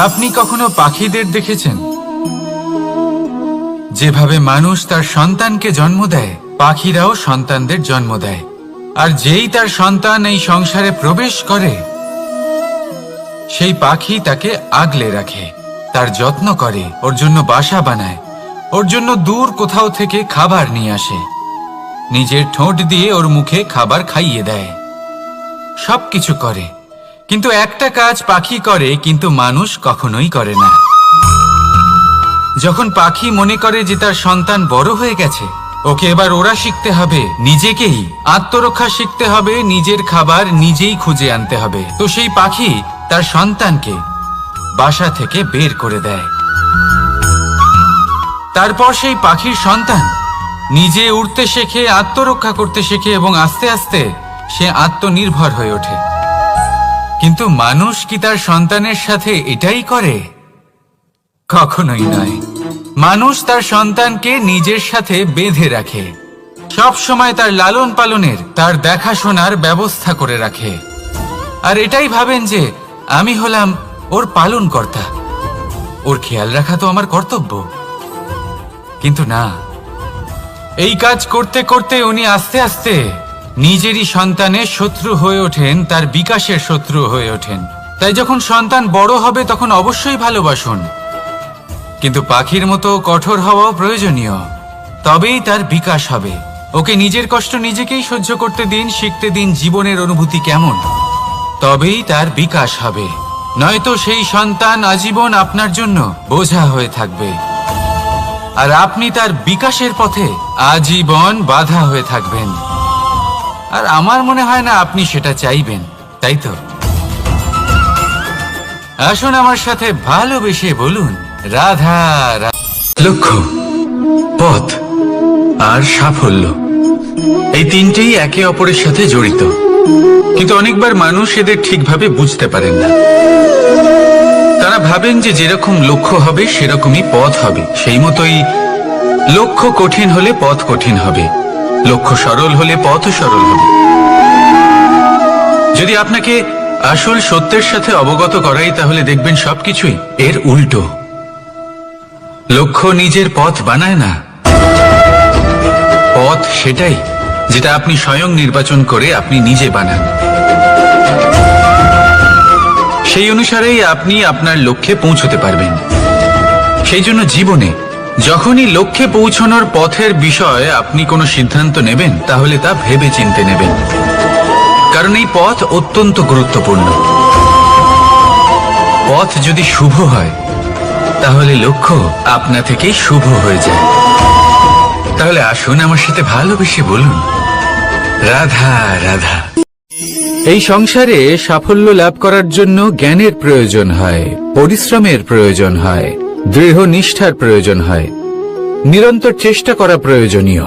আপনি কখনো পাখিদের দেখেছেন? যেভাবে মানুষ তার সন্তানকে জন্ম দেয়, পাখিরাও সন্তানদের জন্ম দেয়। আর যেই তার সন্তান এই সংসারে প্রবেশ করে, সেই পাখি তাকে আগলে রাখে, তার যত্ন করে, ওর জন্য বাসা বানায়, ওর জন্য দূর কোথাও থেকে খাবার নিয়ে আসে, নিজের ঠোঁট দিয়ে ওর মুখে খাবার খাইয়ে দেয়, সবকিছু করে। কিন্তু একটা কাজ পাখি করে, কিন্তু মানুষ কখনোই করে না। যখন পাখি মনে করে যে তার সন্তান বড় হয়ে গেছে, ওকে এবার ওরা শিখতে হবে, নিজেকেই আত্মরক্ষা শিখতে হবে, নিজের খাবার নিজেই খুঁজে আনতে হবে, তো সেই পাখি তার সন্তানকে বাসা থেকে বের করে দেয়। তারপর সেই পাখির সন্তান নিজে উড়তে শেখে, আত্মরক্ষা করতে শেখে এবং আস্তে আস্তে সে আত্মনির্ভর হয়ে ওঠে। কিন্তু মানুষ কি তার সন্তানের সাথে এটাই করে? কখনোই নয়। মানুষ তার সন্তানকে নিজের সাথে বেঁধে রাখে, সব সময় তার লালন পালনের, তার দেখাশোনার ব্যবস্থা করে রাখে, আর এটাই ভাবেন যে আমি হলাম ওর পালনকর্তা, ওর খেয়াল রাখা তো আমার কর্তব্য। কিন্তু না, এই কাজ করতে করতে উনি আস্তে আস্তে নিজেরই সন্তানের শত্রু হয়ে ওঠেন, তার বিকাশের শত্রু হয়ে ওঠেন। তাই যখন সন্তান বড় হবে তখন অবশ্যই ভালোবাসুন, কিন্তু পাখির মতো কঠোর হওয়াও প্রয়োজনীয়, তবেই তার বিকাশ হবে। ওকে নিজের কষ্ট নিজেকেই সহ্য করতে দিন, শিখতে দিন জীবনের অনুভূতি কেমন, তবেই তার বিকাশ হবে। নয়তো সেই সন্তান আজীবন আপনার জন্য বোঝা হয়ে থাকবে, আর আপনি তার বিকাশের পথে আজীবন বাধা হয়ে থাকবেন। আর আমার মনে হয় না আপনি সেটা চাইবেন, তাই তো? আসুন আমার সাথে ভালোবেসে বলুন রাধা রাধা। লক্ষ্য, পথ আর সাফল্য, এই তিনটেই একে অপরের সাথে জড়িত, কিন্তু অনেকবার মানুষ এদের ঠিকভাবে বুঝতে পারেন না। তারা ভাবেন যে যেরকম লক্ষ্য হবে সেরকমই পথ হবে, সেই মতোই লক্ষ্য কঠিন হলে পথ কঠিন হবে, লক্ষ্য সরল হলে পথও সরল হবে। যদি আপনাকে আসল সত্যের সাথে অবগত করাই, তাহলে দেখবেন সবকিছুই এর উল্টো। লক্ষ্য নিজের পথ বানায় না, পথ সেটাই যেটা আপনি স্বয়ং নির্বাচন করে আপনি নিজে বানান। সেই অনুসারেই আপনি আপনার লক্ষ্যে পৌঁছতে পারবেন। সেই জন্য জীবনে যখনই লক্ষ্যে পৌঁছানোর পথের বিষয়ে আপনি কোনো সিদ্ধান্ত নেবেন, তাহলে তা ভেবে চিন্তে নেবেন, কারণ এই পথ অত্যন্ত গুরুত্বপূর্ণ। পথ যদি শুভ হয়, তাহলে লক্ষ্য আপনা থেকেই শুভ হয়ে যায়। তাহলে আসুন আমার সাথে ভালোবেসে বলুন রাধা রাধা। এই সংসারে সাফল্য লাভ করার জন্য জ্ঞানের প্রয়োজন হয়, পরিশ্রমের প্রয়োজন হয়, দৃঢ় নিষ্ঠার প্রয়োজন হয়, নিরন্তর চেষ্টা করা প্রয়োজনীয়।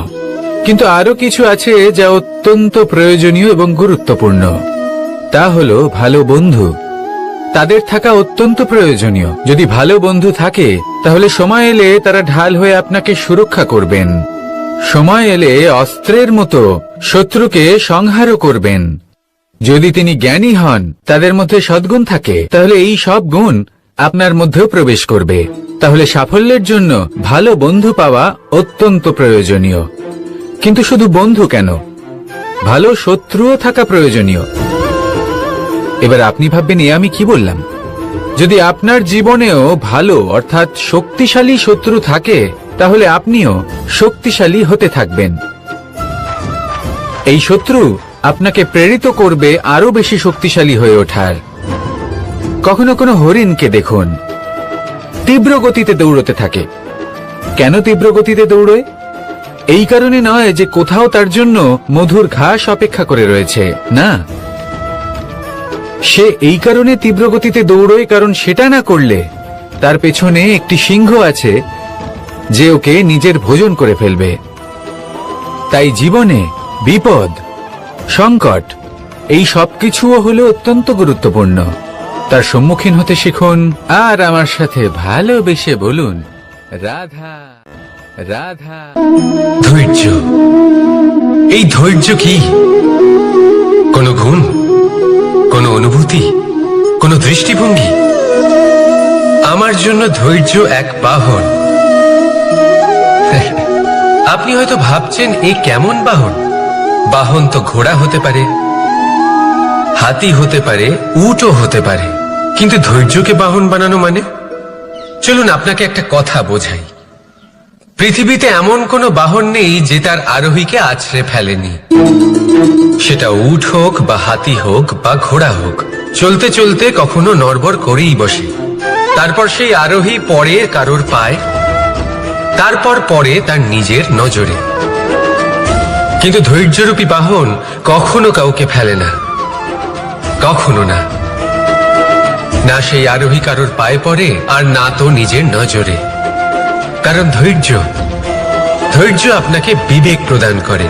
কিন্তু আরো কিছু আছে যা অত্যন্ত প্রয়োজনীয় এবং গুরুত্বপূর্ণ। তা হলো ভালো বন্ধু। তাদের থাকা অত্যন্ত প্রয়োজনীয়। যদি ভালো বন্ধু থাকে, তাহলে সময় এলে তারা ঢাল হয়ে আপনাকে সুরক্ষা করবেন। সময় এলে অস্ত্রের মতো শত্রুকে সংহারও করবেন। যদি তিনি জ্ঞানী হন, তাদের মধ্যে সদ্গুণ থাকে, তাহলে এই সব গুণ আপনার মধ্যেও প্রবেশ করবে। তাহলে সাফল্যের জন্য ভালো বন্ধু পাওয়া অত্যন্ত প্রয়োজনীয়। কিন্তু শুধু বন্ধু কেন, ভালো শত্রুও থাকা প্রয়োজনীয়। এবার আপনি ভাববেন, এ আমি কি বললাম? যদি আপনার জীবনেও ভালো অর্থাৎ শক্তিশালী শত্রু থাকে, তাহলে আপনিও শক্তিশালী হতে থাকবেন। এই শত্রু আপনাকে প্রেরিত করবে আরো বেশি শক্তিশালী হয়ে ওঠার। কখনো কোনো হরিণকে দেখুন, তীব্র গতিতে দৌড়তে থাকে। কেন তীব্র গতিতে দৌড়য়? এই কারণে নয় যে কোথাও তার জন্য মধুর ঘাস অপেক্ষা করে রয়েছে, না। সে এই কারণে তীব্র গতিতে দৌড়য় কারণ সেটা না করলে তার পেছনে একটি সিংহ আছে যে ওকে নিজের ভোজন করে ফেলবে। তাই জীবনে বিপদ, সংকট, এই সবকিছুও হলো অত্যন্ত গুরুত্বপূর্ণ। তার সম্মুখীন হতে শিখুন আর আমার সাথে ভালোবেসে বলুন রাধা রাধা। ধৈর্য, এই ধৈর্য কি কোনো গুণ, কোনো অনুভূতি, কোনো দৃষ্টিভঙ্গি? আমার জন্য ধৈর্য এক বাহন। আপনি হয়তো ভাবছেন এই কেমন বাহন? বাহন তো ঘোড়া হতে পারে, হাতি হতে পারে, উটও হতে পারে, কিন্তু ধৈর্যকে বাহন বানানো মানে? চলুন আপনাকে একটা কথা বোঝাই। পৃথিবীতে এমন কোনো বাহন নেই যে তার আরোহীকে আছড়ে ফেলেনি। সেটা উট হোক বা হাতি হোক বা ঘোড়া হোক, চলতে চলতে কখনো নড়বড় করেই বসে। তারপর সেই আরোহী পরে কারোর পায়, তারপর পরে তার নিজের নজরে। কিন্তু ধৈর্যরূপী বাহন কখনো কাউকে ফেলে না, কখনো না। না সেই আরোহী কারোর পায়ে পড়ে, আর না তো নিজের নজরে। কারণ ধৈর্য আপনাকে বিবেক প্রদান করে,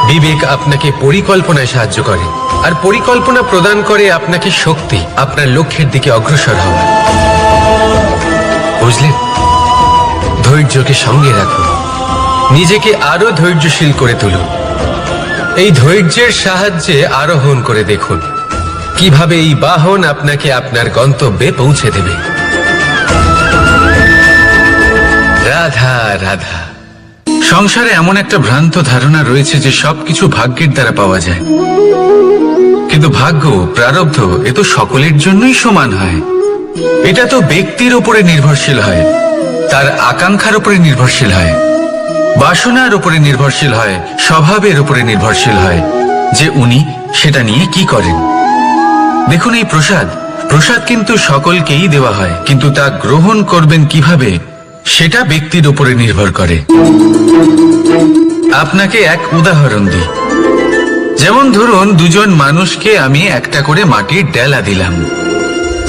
বিবেক আপনাকে পরিকল্পনায় সাহায্য করে, আর পরিকল্পনা প্রদান করে আপনাকে শক্তি, আপনার লক্ষ্যের দিকে অগ্রসর হওয়ার। বুঝলেন? ধৈর্যকে সঙ্গে রাখুন, নিজেকে আরো ধৈর্যশীল করে তুলুন। এই ধৈর্যের সাহায্যে আরোহণ করে দেখুন কিভাবে এই বাহন আপনাকে আপনার গন্তব্যে পৌঁছে দেবে। রাধা রাধা। সংসারে এমন একটা ভ্রান্ত ধারণা রয়েছে যে সবকিছু ভাগ্যের দ্বারা পাওয়া যায়, কিন্তু ভাগ্য, প্রারব্ধ এ তো সকলের জন্যই সমান হয়। এটা তো ব্যক্তির উপরে নির্ভরশীল হয়, তার আকাঙ্ক্ষার উপরে নির্ভরশীল হয়, বাসনার উপরে নির্ভরশীল হয়, স্বভাবের উপরে নির্ভরশীল হয় যে উনি সেটা নিয়ে কি করেন। দেখুন, এই প্রসাদ কিন্তু সকলকেই দেওয়া হয়, কিন্তু তা গ্রহণ করবেন কিভাবে সেটা ব্যক্তির উপরে নির্ভর করে। আপনাকে এক উদাহরণ দিই। যেমন ধরুন, দুজন মানুষকে আমি একটা করে মাটির ডেলা দিলাম,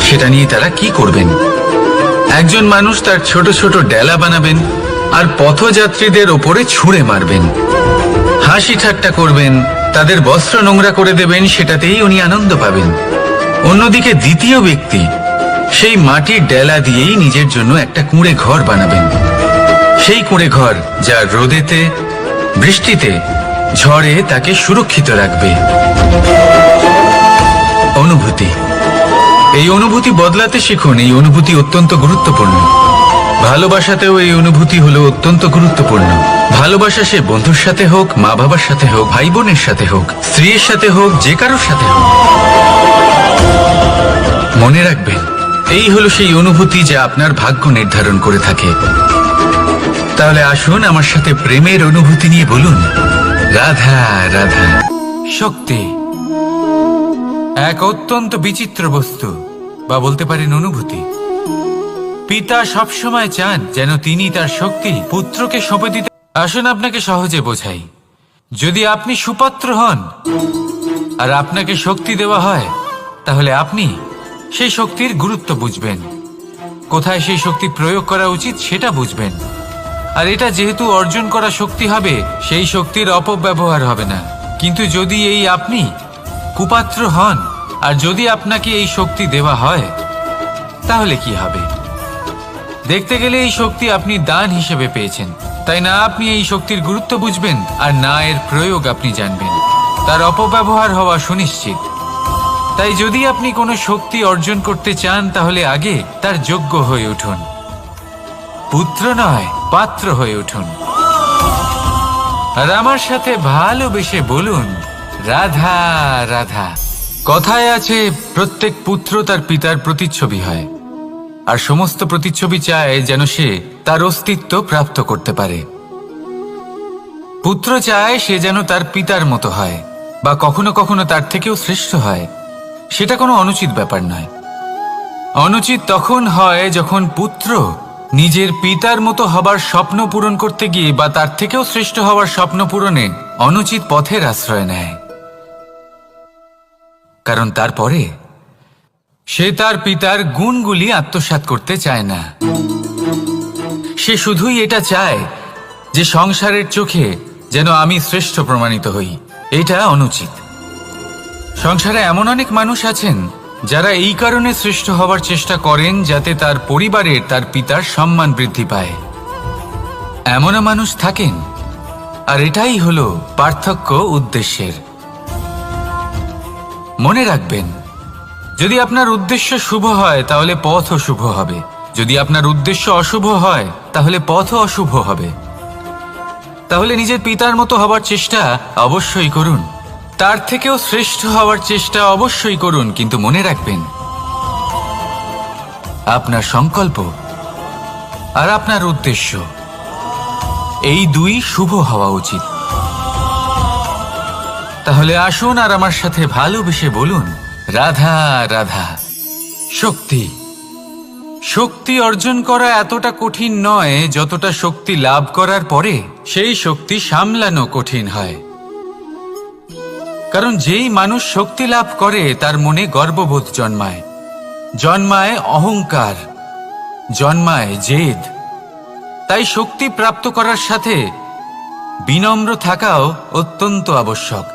সেটা নিয়ে তারা কি করবেন? একজন মানুষ তার ছোট ছোট ডেলা বানাবেন আর পথযাত্রীদের ওপরে ছুঁড়ে মারবেন, হাসি ঠাট্টা করবেন, তাদের বস্ত্র নোংরা করে দেবেন, সেটাতেই উনি আনন্দ পাবেন। অন্যদিকে দ্বিতীয় ব্যক্তি সেই মাটির ডেলা দিয়েই নিজের জন্য একটা কুঁড়ে ঘর বানাবেন। সেই কুঁড়ে ঘর যা রোদেতে, বৃষ্টিতে, ঝড়ে তাকে সুরক্ষিত রাখবে। অনুভূতি, এই অনুভূতি বদলাতে শিখুন। এই অনুভূতি অত্যন্ত গুরুত্বপূর্ণ। ভালোবাসাতেও এই অনুভূতি হলো অত্যন্ত গুরুত্বপূর্ণ। ভালোবাসা সে বন্ধুর সাথে হোক, মা বাবার সাথে হোক, ভাই বোনের সাথে হোক, স্ত্রীর সাথে হোক, যে কারোর সাথে হোক। মনে রাখবেন, এই হলো সেই অনুভূতি যা আপনার ভাগ্য নির্ধারণ করে থাকে। তাহলে আসুন আমার সাথে প্রেমের অনুভূতি নিয়ে বলুন, রাধা রাধা। শক্তি এক অত্যন্ত বিচিত্র বস্তু, বা বলতে পারেন অনুভূতি। পিতা সবসময় চান যেন তিনি তার শক্তি পুত্রকে সঁপে দিতে। আসুন আপনাকে সহজে বোঝাই। যদি আপনি সুপাত্র হন আর আপনাকে শক্তি দেওয়া হয়, তাহলে আপনি সেই শক্তির গুরুত্ব বুঝবেন, কোথায় সেই শক্তি প্রয়োগ করা উচিত সেটা বুঝবেন। আর এটা যেহেতু অর্জন করা শক্তি হবে, সেই শক্তির অপব্যবহার হবে না। কিন্তু যদি এই আপনি কুপাত্র হন আর যদি আপনাকে এই শক্তি দেওয়া হয়, তাহলে কি হবে? দেখতে গেলে এই শক্তি আপনি দান হিসেবে পেয়েছেন, তাই না আপনি এই শক্তির গুরুত্ব বুঝবেন আর না এর প্রয়োগ আপনি জানবেন। তার অপব্যবহার হওয়া সুনিশ্চিত। তাই যদি আপনি কোনো শক্তি অর্জন করতে চান, তাহলে আগে তার যোগ্য হয়ে উঠুন। পুত্র নয়, পাত্র হয়ে উঠুন। আর আমার সাথে ভালোবেসে বলুন, রাধা রাধা। কথায় আছে, প্রত্যেক পুত্র তার পিতার প্রতিচ্ছবি হয়, আর সমস্ত প্রতিচ্ছবি চায় যেন সে তার অস্তিত্ব প্রাপ্ত করতে পারে। পুত্র চায় সে যেন তার পিতার মতো হয়, বা কখনো কখনো তার থেকেও শ্রেষ্ঠ হয়। সেটা কোনো অনুচিত ব্যাপার নয়। অনুচিত তখন হয় যখন পুত্র নিজের পিতার মতো হবার স্বপ্ন পূরণ করতে গিয়ে বা তার থেকেও শ্রেষ্ঠ হওয়ার স্বপ্ন পূরণে অনুচিত পথের আশ্রয় নেয়। কারণ তারপরে সে তার পিতার গুণগুলি আত্মসাৎ করতে চায় না। সে শুধুই এটা চায় যে সংসারের চোখে যেন আমি শ্রেষ্ঠ প্রমাণিত হই। এটা অনুচিত। সংসারে এমন অনেক মানুষ আছেন যারা এই কারণে শ্রেষ্ঠ হবার চেষ্টা করেন যাতে তার পরিবারের, তার পিতার সম্মান বৃদ্ধি পায়। এমনও মানুষ থাকেন, আর এটাই হলো পার্থক্য উদ্দেশ্যের। মনে রাখবেন, যদি আপনার উদ্দেশ্য শুভ হয় তাহলে পথও শুভ হবে। যদি আপনার উদ্দেশ্য অশুভ হয় তাহলে পথও অশুভ হবে। তাহলে নিজের পিতার মতো হবার চেষ্টা অবশ্যই করুন, তার থেকেও শ্রেষ্ঠ হওয়ার চেষ্টা অবশ্যই করুন, কিন্তু মনে রাখবেন আপনার সংকল্প আর আপনার উদ্দেশ্য এই দুই শুভ হওয়া উচিত। তাহলে আসুন আর আমার সাথে ভালোবেসে বলুন, রাধা রাধা। শক্তি শক্তি অর্জন করা এতটা কঠিন নয় যতটা শক্তি লাভ করার পরে সেই শক্তি সামলানো কঠিন হয়। কারণ যেই মানুষ শক্তি লাভ করে তার মনে গর্ববোধ জন্মায়, জন্মায় অহংকার, জন্মায় জেদ। তাই শক্তি প্রাপ্ত করার সাথে বিনম্র থাকাও অত্যন্ত আবশ্যক।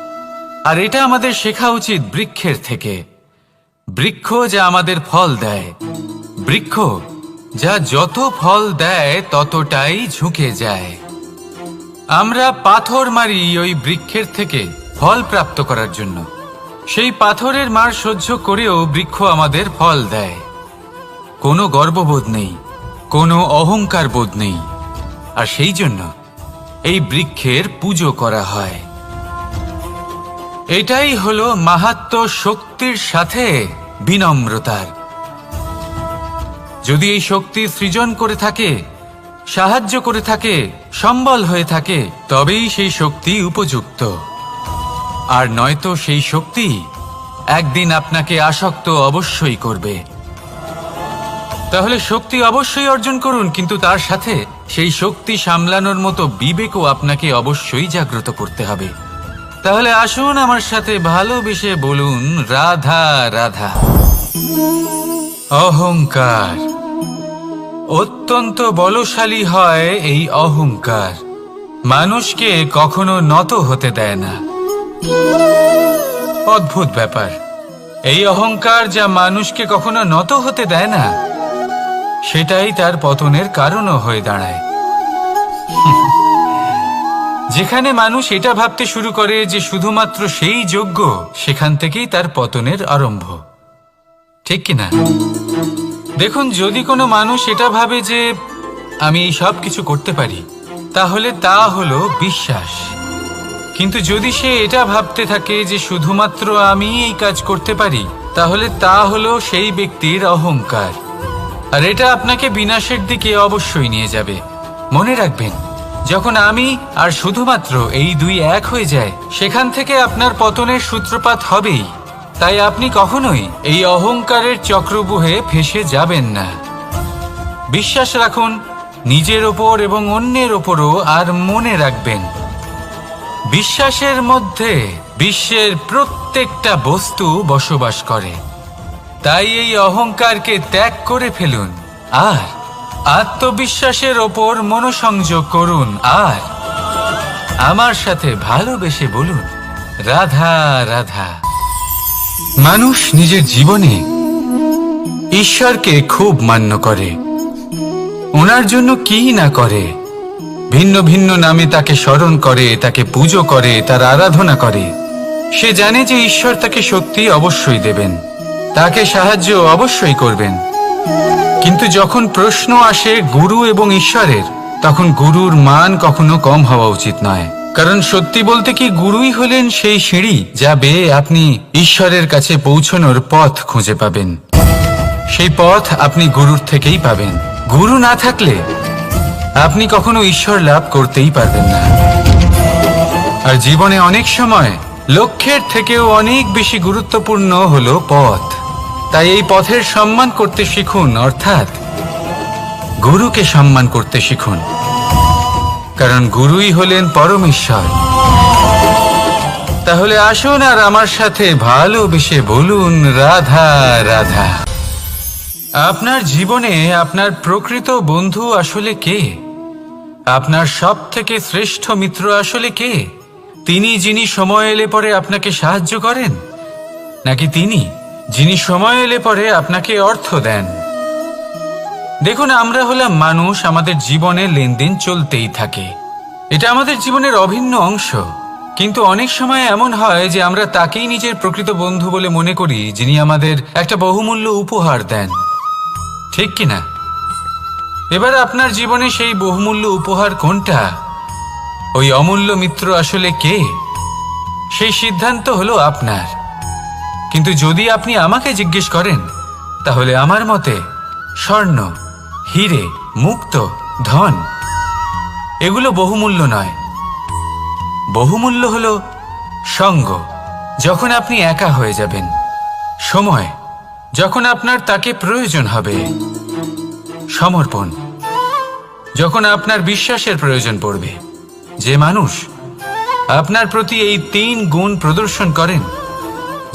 আর এটা আমাদের শেখা উচিত বৃক্ষের থেকে। বৃক্ষ যা আমাদের ফল দেয়, বৃক্ষ যা যত ফল দেয় ততটাই ঝুঁকে যায়। আমরা পাথর মারি ওই বৃক্ষের থেকে ফল প্রাপ্ত করার জন্য। সেই পাথরের মার সহ্য করেও বৃক্ষ আমাদের ফল দেয়। কোনো গর্ববোধ নেই, কোনো অহংকার বোধ নেই। আর সেই জন্য এই বৃক্ষের পুজো করা হয়। এটাই হলো মাহাত্ম্য শক্তির সাথে বিনম্রতার। যদি এই শক্তি সৃজন করে থাকে, সাহায্য করে থাকে, সম্বল হয়ে থাকে, তবেই সেই শক্তি উপযুক্ত। আর নয়তো সেই শক্তি একদিন আপনাকে আসক্ত অবশ্যই করবে। তাহলে শক্তি অবশ্যই অর্জন করুন, কিন্তু তার সাথে সেই শক্তি সামলানোর মতো বিবেকও আপনাকে অবশ্যই জাগ্রত করতে হবে। তাহলে আসুন আমার সাথে ভালোবেসে বলুন, রাধা রাধা। অহংকার অত্যন্ত বলশালী হয়। এই অহংকার মানুষকে কখনো নত হতে দেয় না। অদ্ভুত ব্যাপার, এই অহংকার যা মানুষকে কখনো নত হতে দেয় না, সেটাই তার পতনের কারণও হয়ে দাঁড়ায়। যেখানে মানুষ এটা ভাবতে শুরু করে যে শুধুমাত্র সেই যোগ্য, সেখান থেকেই তার পতনের আরম্ভ। ঠিক কিনা? দেখুন, যদি কোনো মানুষ এটা ভাবে যে আমি এই সব কিছু করতে পারি, তাহলে তা হলো বিশ্বাস। কিন্তু যদি সে এটা ভাবতে থাকে যে শুধুমাত্র আমি এই কাজ করতে পারি, তাহলে তা হলো সেই ব্যক্তির অহংকার। আর এটা আপনাকে বিনাশের দিকে অবশ্যই নিয়ে যাবে। মনে রাখবেন, যখন আমি আর শুধুমাত্র এই দুই এক হয়ে যায়, সেখান থেকে আপনার পতনের সূত্রপাত হবেই। তাই আপনি কখনোই এই অহংকারের চক্রব্যূহে ফেঁসে যাবেন না। বিশ্বাস রাখুন নিজের ওপর এবং অন্যের ওপরও। আর মনে রাখবেন, বিশ্বাসের মধ্যে বিশ্বের প্রত্যেকটা বস্তু বসবাস করে। তাই এই অহংকারকে ত্যাগ করে ফেলুন আর আত্মবিশ্বাসের ওপর মনোসংযোগ করুন। আর আমার সাথে ভালোবেসে বলুন, রাধা রাধা। মানুষ নিজের জীবনে ঈশ্বরকে খুব মান্য করে, ওনার জন্য কি না করে। ভিন্ন ভিন্ন নামে তাকে স্মরণ করে, তাকে পুজো করে, তার আরাধনা করে। সে জানে যে ঈশ্বর তাকে শক্তি অবশ্যই দেবেন, তাকে সাহায্য অবশ্যই করবেন। কিন্তু যখন প্রশ্ন আসে গুরু এবং ঈশ্বরের, তখন গুরুর মান কখনো কম হওয়া উচিত নয়। কারণ সত্যি বলতে কি, গুরুই হলেন সেই সিঁড়ি যা বেয়ে আপনি ঈশ্বরের কাছে পৌঁছানোর পথ খুঁজে পাবেন। সেই পথ আপনি গুরুর থেকেই পাবেন। গুরু না থাকলে আপনি কখনো ঈশ্বর লাভ করতেই পারবেন না। আর জীবনে অনেক সময় লক্ষ্যের থেকেও অনেক বেশি গুরুত্বপূর্ণ হলো পথ। তাই এই পথের সম্মান করতে শিখুন, অর্থাৎ গুরুকে সম্মান করতে শিখুন। কারণ গুরুই হলেন পরমেশ্বর। তাহলে আসুন আর আমার সাথে ভালোবেসে বলুন, রাধা রাধা। আপনার জীবনে আপনার প্রকৃত বন্ধু আসলে কে? আপনার সব থেকে শ্রেষ্ঠ মিত্র আসলে কে? তিনি যিনি সময় এলে পরে আপনাকে সাহায্য করেন, নাকি তিনি যিনি সময় এলে পরে আপনাকে অর্থ দেন? দেখুন, আমরা হলাম মানুষ, আমাদের জীবনে লেনদেন চলতেই থাকে। এটা আমাদের জীবনের অভিন্ন অংশ। কিন্তু অনেক সময় এমন হয় যে আমরা তাকেই নিজের প্রকৃত বন্ধু বলে মনে করি, যিনি আমাদের একটা বহুমূল্য উপহার দেন। ঠিক কিনা? এবার আপনার জীবনে সেই বহুমূল্য উপহার কোনটা, ওই অমূল্য মিত্র আসলে কে, সেই সিদ্ধান্ত হলো আপনার। কিন্তু যদি আপনি আমাকে জিজ্ঞেস করেন, তাহলে আমার মতে স্বর্ণ, হিরে, মুক্ত, ধন এগুলো বহুমূল্য নয়। বহুমূল্য হলো সঙ্গ, যখন আপনি একা হয়ে যাবেন, সময়, যখন আপনার তাকে প্রয়োজন হবে, সমর্পণ, যখন আপনার বিশ্বাসের প্রয়োজন পড়বে। যে মানুষ আপনার প্রতি এই 3 গুণ প্রদর্শন করেন,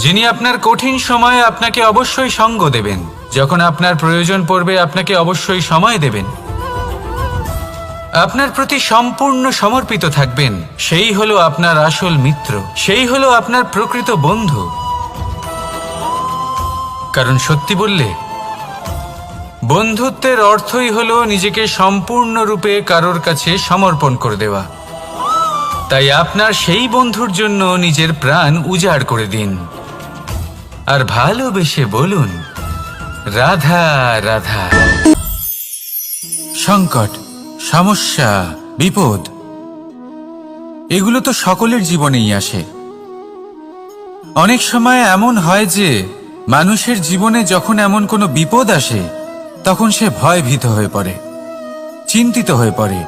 যিনি আপনার কঠিন সময়ে আপনাকে অবশ্যই সঙ্গ দেবেন, যখন আপনার প্রয়োজন পড়বে আপনাকে অবশ্যই সময় দেবেন, আপনার প্রতি সম্পূর্ণ সমর্পিত থাকবেন, সেই হলো আপনার আসল মিত্র, সেই হলো আপনার প্রকৃত বন্ধু। কারণ সত্যি বললে, বন্ধুত্বের অর্থই হলো নিজেকে সম্পূর্ণরূপে কারোর কাছে সমর্পণ করে দেওয়া। তাই আপনার সেই বন্ধুর জন্য নিজের প্রাণ উজাড় করে দিন, আর ভালোবেসে বলুন, রাধা রাধা। সংকট, সমস্যা, বিপদ এগুলো তো সকলের জীবনেই আসে। অনেক সময় এমন হয় যে মানুষের জীবনে যখন এমন কোনো বিপদ আসে, তখন সে ভয়ভীত হয়ে পড়ে, চিন্তিত হয়ে পড়ে,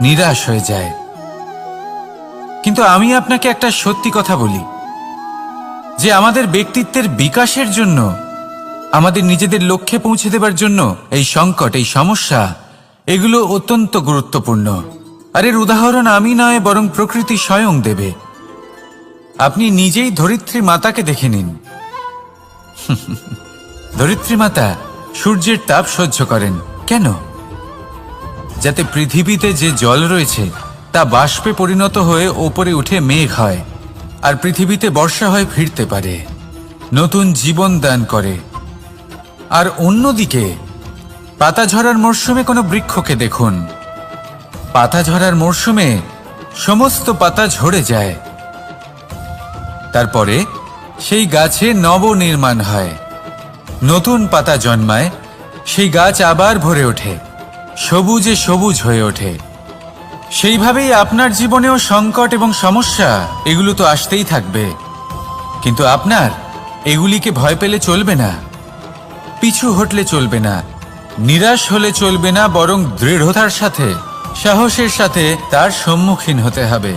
নিরাশ হয়ে যায়। কিন্তু আমি আপনাকে একটা সত্যি কথা বলি, যে আমাদের ব্যক্তিত্বের বিকাশের জন্য, আমাদের নিজেদের লক্ষ্যে পৌঁছে দেবার জন্য এই সংকট, এই সমস্যা এগুলো অত্যন্ত গুরুত্বপূর্ণ। আর এর উদাহরণ আমি নয়, বরং প্রকৃতি স্বয়ং দেবে। আপনি নিজেই ধরিত্রী মাতাকে দেখে নিন। ধরিত্রী মাতা সূর্যের তাপ সহ্য করেন কেন? যাতে পৃথিবীতে যে জল রয়েছে তা বাষ্পে পরিণত হয়ে ওপরে উঠে মেঘ হয়, আর পৃথিবীতে বর্ষা হয়ে ফিরতে পারে, নতুন জীবন দান করে। আর অন্যদিকে পাতা ঝরার মরশুমে কোনো বৃক্ষকে দেখুন, পাতা ঝরার মরশুমে সমস্ত পাতা ঝরে যায়, তারপরে সেই গাছে নবনির্মাণ হয়, নতুন পাতা জন্মায়, সেই গাছ আবার ভরে ওঠে, সবুজে সবুজ হয়ে ওঠে। সেইভাবেই আপনার জীবনেও সংকট এবং সমস্যা এগুলো তো আসতেই থাকবে, কিন্তু আপনার এগুলিকে ভয় পেলে চলবে না, পিছু হটলে চলবে না, নিরাশ হলে চলবে না, বরং দৃঢ়তার সাথে, সাহসের সাথে তার সম্মুখীন হতে হবে।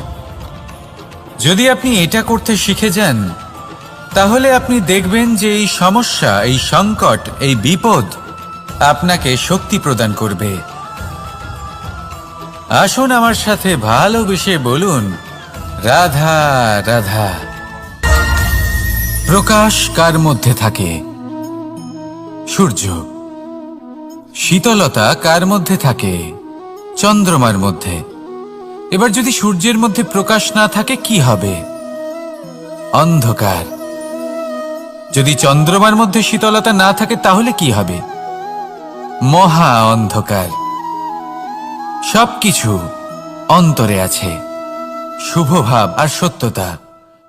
যদি আপনি এটা করতে শিখে যান, তাহলে আপনি দেখবেন যে এই সমস্যা, এই সংকট, এই বিপদ আপনাকে শক্তি প্রদান করবে। আসুন আমার সাথে ভালোবেসে বলুন, রাধা রাধা। প্রকাশ কার মধ্যে থাকে? সূর্য। শীতলতা কার মধ্যে থাকে? চন্দ্রমার মধ্যে। এবার যদি সূর্যের মধ্যে প্রকাশ না থাকে কি হবে? অন্ধকার। যদি চন্দ্রমার মধ্যে শীতলতা না থাকে তাহলে কি হবে? মহা অন্ধকার। সবকিছু অন্তরে আছে, শুভভাব আর সত্যতা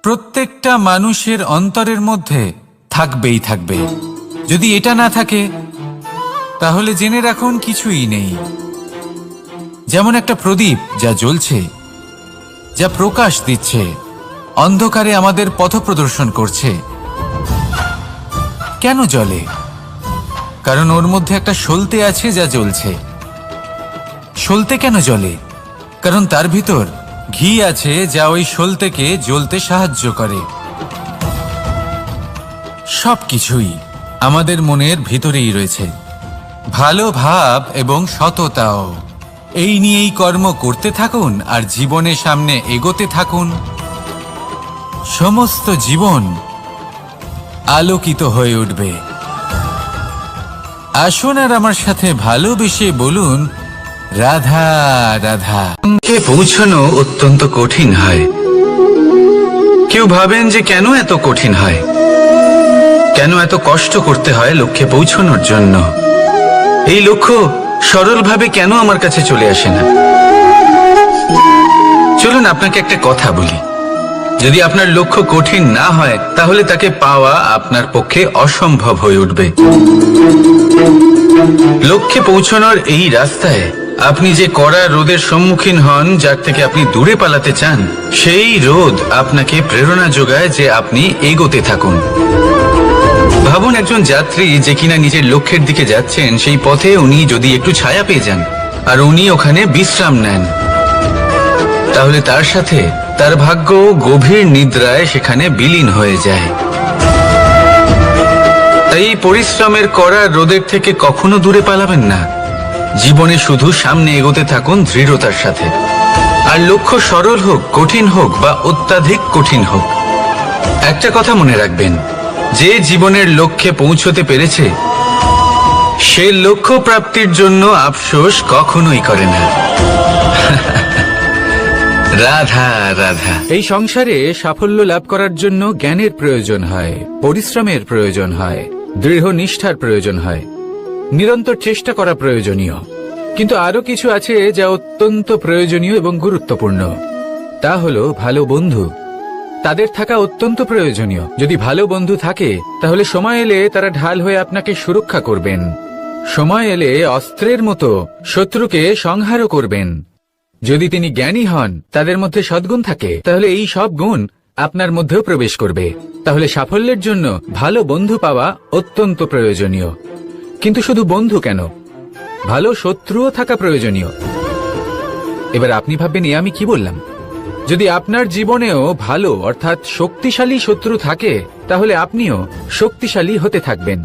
প্রত্যেকটা মানুষের অন্তরের মধ্যে থাকবেই থাকবে। যদি এটা না থাকে তাহলে জেনে রাখুন কিছুই নেই। যেমন একটা প্রদীপ যা জ্বলছে, যা প্রকাশ দিচ্ছে, অন্ধকারে আমাদের পথ প্রদর্শন করছে। কেন জ্বলে? কারণ ওর মধ্যে একটা সলতে আছে যা জ্বলছে। সলতে কেন জ্বলে? কারণ তার ভিতর ঘি আছে যা ওই সলতেকে জ্বলতে সাহায্য করে। সবকিছুই আমাদের মনের ভিতরেই রয়েছে, ভালো ভাব এবং সততাও। এই নিয়েই কর্ম করতে থাকুন আর জীবনের সামনে এগোতে থাকুন। সমস্ত জীবন আলোকিত হয়ে উঠবে। আসুন আর আমার সাথে ভালোবেসে বলুন, রাধা রাধা। কে পৌঁছানো অত্যন্ত কঠিন হয়। কেউ ভাবেন যে কেন এত কঠিন হয়, কেন এত কষ্ট করতে হয় লক্ষ্যে পৌঁছানোর জন্য। এই লক্ষ্য সরলভাবে কেন আমার কাছে চলে আসে না? চলুন আপনাকে একটা কথা বলি। যদি আপনার লক্ষ্য কঠিন না হয় তাহলে তাকে পাওয়া আপনার পক্ষে অসম্ভব হয়ে উঠবে। লক্ষ্যে পৌঁছানোর এই রাস্তায় আপনি যে কড়া রোদের সম্মুখীন হন, যার থেকে আপনি দূরে পালাতে চান, সেই রোদ আপনাকে প্রেরণা যোগায় যে আপনি এগোতে থাকুন। ভাবুন একজন যাত্রী যে কিনা নিজের লক্ষ্যের দিকে যাচ্ছেন, সেই পথে উনি যদি একটু ছায়া পেয়ে যান আর উনি ওখানে বিশ্রাম নেন, তাহলে তার সাথে তার ভাগ্য গভীর নিদ্রায় সেখানে বিলীন হয়ে যায়। তাই এই পরিশ্রমের করা রোদের থেকে কখনো দূরে পালাবেন না। জীবনে শুধু সামনে এগোতে থাকুন দৃঢ়তার সাথে। আর লক্ষ্য সরল হোক, কঠিন হোক বা অত্যাধিক কঠিন হোক, একটা কথা মনে রাখবেন, যে জীবনের লক্ষ্যে পৌঁছতে পেরেছে সে লক্ষ্য প্রাপ্তির জন্য আফসোস কখনোই করে না। রাধা রাধা। এই সংসারে সাফল্য লাভ করার জন্য জ্ঞানের প্রয়োজন হয়, পরিশ্রমের প্রয়োজন হয়, দৃঢ় নিষ্ঠার প্রয়োজন হয়, নিরন্তর চেষ্টা করা প্রয়োজনীয়। কিন্তু আরো কিছু আছে যা অত্যন্ত প্রয়োজনীয় এবং গুরুত্বপূর্ণ। তা হলো ভালো বন্ধু। তাদের থাকা অত্যন্ত প্রয়োজনীয়। যদি ভালো বন্ধু থাকে তাহলে সময় এলে তারা ঢাল হয়ে আপনাকে সুরক্ষা করবেন। সময় এলে অস্ত্রের মতো শত্রুকে সংহারও করবেন। যদি তিনি জ্ঞানী হন, তাদের মধ্যে সদ্গুণ থাকে, তাহলে এই সব গুণ আপনার মধ্যেও প্রবেশ করবে। তাহলে সাফল্যের জন্য ভালো বন্ধু পাওয়া অত্যন্ত প্রয়োজনীয়। কিন্তু শুধু বন্ধু কেন, ভালো শত্রুও থাকা প্রয়োজনীয়। এবার আপনি ভাববেন, এ আমি কি বললাম? যদি আপনার জীবনেও ভালো অর্থাৎ শক্তিশালী শত্রু থাকে, তাহলে আপনিও শক্তিশালী হতে থাকবেন।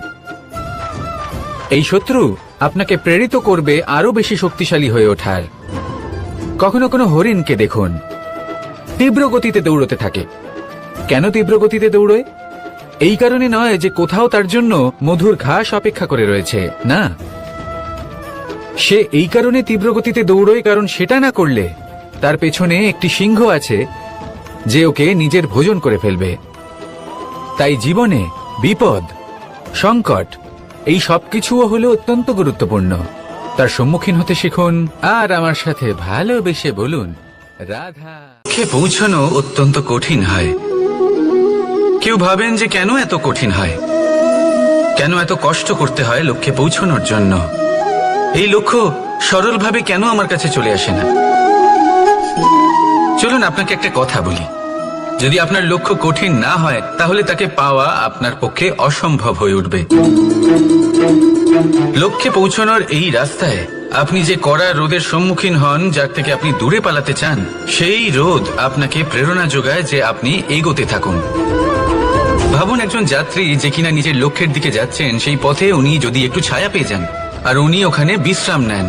এই শত্রু আপনাকে প্রেরিত করবে আরো বেশি শক্তিশালী হয়ে ওঠার। কখনো কোনো হরিণকে দেখুন, তীব্র গতিতে দৌড়তে থাকে। কেন তীব্র গতিতে দৌড়য়? এই কারণে নয় যে কোথাও তার জন্য মধুর ঘাস অপেক্ষা করে রয়েছে, না। সে এই কারণে তীব্র গতিতে দৌড়য় কারণ সেটা না করলে তার পেছনে একটি সিংহ আছে যে ওকে নিজের ভোজন করে ফেলবে। তাই জীবনে বিপদ, সংকট, এই সবকিছুও হলো অত্যন্ত গুরুত্বপূর্ণ। তার সম্মুখীন হতে শিখুন আর আমার সাথে ভালোবেসে বলুন, রাধা। লক্ষ্যে পৌঁছানো অত্যন্ত কঠিন হয়। কেউ ভাবেন যে কেন এত কঠিন হয়, কেন এত কষ্ট করতে হয় লক্ষ্যে পৌঁছানোর জন্য। এই লক্ষ্য সরলভাবে কেন আমার কাছে চলে আসে না? চলুন আপনাকে একটা কথা বলি, যদি আপনার লক্ষ্য কঠিন না হয় তাহলে তাকে পাওয়া আপনার পক্ষে অসম্ভব হয়ে উঠবে। লক্ষ্যে পৌঁছানোর এই রাস্তায় আপনি যে কড়া রোদের সম্মুখীন হন, যার থেকে আপনি দূরে পালাতে চান, সেই রোদ আপনাকে প্রেরণা যোগায় যে আপনি এগোতে থাকুন। ভাবুন একজন যাত্রী যে কিনা নিজের লক্ষ্যের দিকে যাচ্ছেন, সেই পথে উনি যদি একটু ছায়া পেয়ে যান আর উনি ওখানে বিশ্রাম নেন,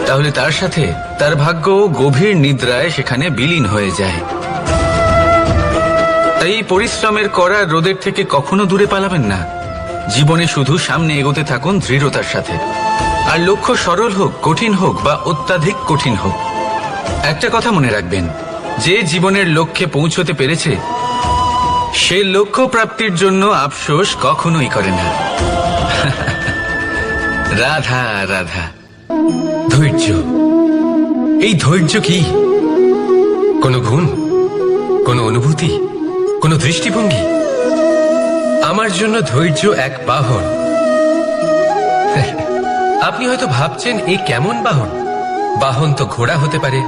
তাহলে তার সাথে তার ভাগ্য গভীর নিদ্রায় সেখানে বিলীন হয়ে যায়। তাই এই পরিশ্রমের করা রোদের থেকে কখনো দূরে পালাবেন না। জীবনে শুধু সামনে এগোতে থাকুন দৃঢ়তার সাথে। আর লক্ষ্য সরল হোক, কঠিন হোক বা অত্যাধিক কঠিন হোক, একটা কথা মনে রাখবেন, যে জীবনের লক্ষ্যে পৌঁছতে পেরেছে সে লক্ষ্য প্রাপ্তির জন্য আফসোস কখনোই করে না। রাধা রাধা। ধৈর্য। এই ধৈর্য কি কোনো গুণ, কোনো অনুভূতি, কোনো দৃষ্টিভঙ্গি? আমার জন্য ধৈর্য এক বাহন। আপনি হয়তো ভাবছেন, এ কেমন বাহন? বাহন তো ঘোড়া হতে পারে,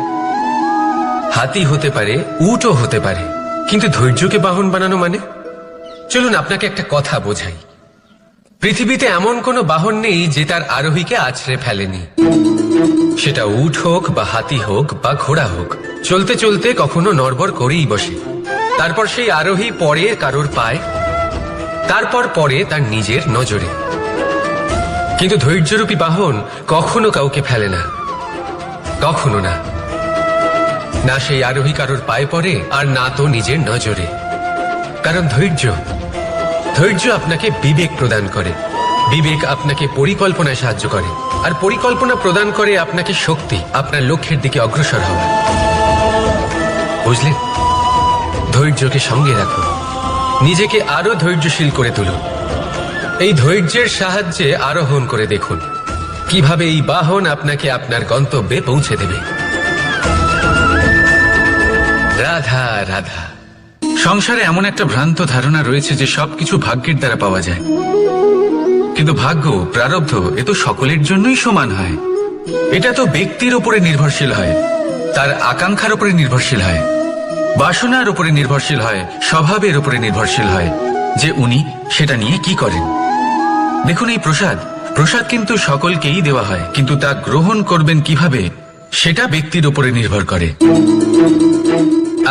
হাতি হতে পারে, উটও হতে পারে, কিন্তু ধৈর্যকে বাহন বানানো মানে? চলুন আপনাকে একটা কথা বোঝাই। পৃথিবীতে এমন কোনো বাহন নেই যে তার আরোহীকে আছড়ে ফেলেনি। সেটা উট হোক বা হাতি হোক বা ঘোড়া হোক, চলতে চলতে কখনো নড়বড় করেই বসে। তারপর সেই আরোহী পরে কারোর পায়, তারপর পরে তার নিজের নজরে। কিন্তু ধৈর্যরূপী বাহন কখনো কাউকে ফেলে না, কখনো না। না সেই আরোহী কারোর পায়ে পড়ে আর না তো নিজের নজরে। কারণ ধৈর্য আপনাকে বিবেক প্রদান করে, বিবেক আপনাকে পরিকল্পনায় সাহায্য করে, আর পরিকল্পনা প্রদান করে আপনাকে শক্তি, আপনার লক্ষ্যের দিকে অগ্রসর হওয়া। বুঝলেন? ধৈর্যকে সঙ্গে রাখুন, নিজেকে আরো ধৈর্যশীল করে তুলুন। এই ধৈর্যের সাহায্যে আরোহণ করে দেখুন কিভাবে এই বাহন আপনাকে আপনার গন্তব্যে পৌঁছে দেবে। রাধা রাধা। সংসারে এমন একটা ভ্রান্ত ধারণা রয়েছে যে সবকিছু ভাগ্যের দ্বারা পাওয়া যায়, কিন্তু ভাগ্য, প্রারব্ধ এ তো সকলের জন্যই সমান হয়। এটা তো ব্যক্তির উপরে নির্ভরশীল হয়, তার আকাঙ্ক্ষার উপরে নির্ভরশীল হয়, বাসনার উপরে নির্ভরশীল হয়, স্বভাবের উপরে নির্ভরশীল হয় যে উনি সেটা নিয়ে কি করেন। দেখুন, এই প্রসাদ কিন্তু সকলকেই দেওয়া হয়, কিন্তু তা গ্রহণ করবেন কিভাবে সেটা ব্যক্তির উপরে নির্ভর করে।